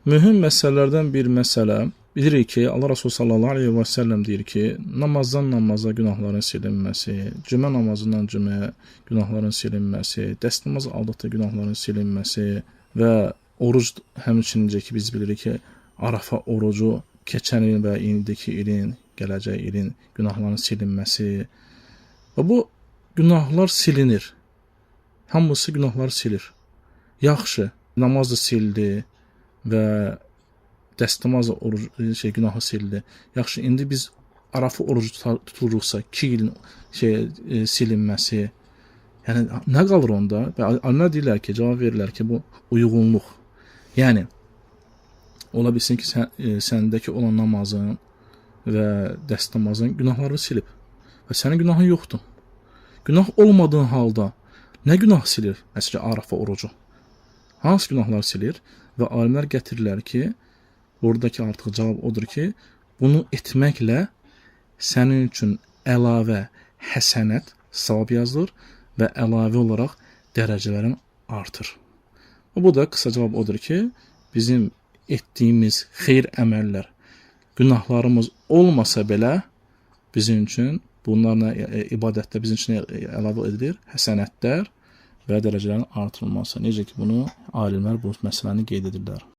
mühüm məsələlərdən bir məsələ, bilirik ki, Allah Resulü sallallahu aleyhi və səlləm deyir ki, namazdan namaza günahların silinməsi, cümə namazından cüməyə günahların silinməsi, dəstəmaz aldıqda günahların silinməsi və oruc həmçinin ki, biz bilirik ki, Arafa orucu keçən il və indiki ilin, gələcək ilin günahların silinməsi və bu günahlar silinir. Hamısı günahları silir. Yaxşı, namaz da sildi və dəstəmaz günahı sildi. Yaxşı, indi biz Arafa orucu tuturuqsa 2 ilin silinməsi, yəni nə qalır onda? Və alimlər deyirlər ki, cavab verirlər ki, bu uyğunluq. Yəni ola bilsin ki, səndəki olan namazın və dəstəmazın günahları silib və sənin günahın yoxdur. Günah olmadığın halda nə günah silir? Məsələn, Arafa orucu. Hansı günahlar silir? Və alimlər gətirirlər ki, oradakı artıq cavab odur ki, bunu etməklə sənin üçün əlavə həsənət, savab yazılır və əlavə olaraq dərəcələrin artır. Bu da qısa cavab odur ki, bizim etdiyimiz xeyir əməllər, günahlarımız olmasa belə bizim üçün bunlarla ibadətdə bizim üçün əlavə edilir həsənətlər və dərəcələrin artırılması. Necə ki, bunu alimlər bu məsələni qeyd edirlər.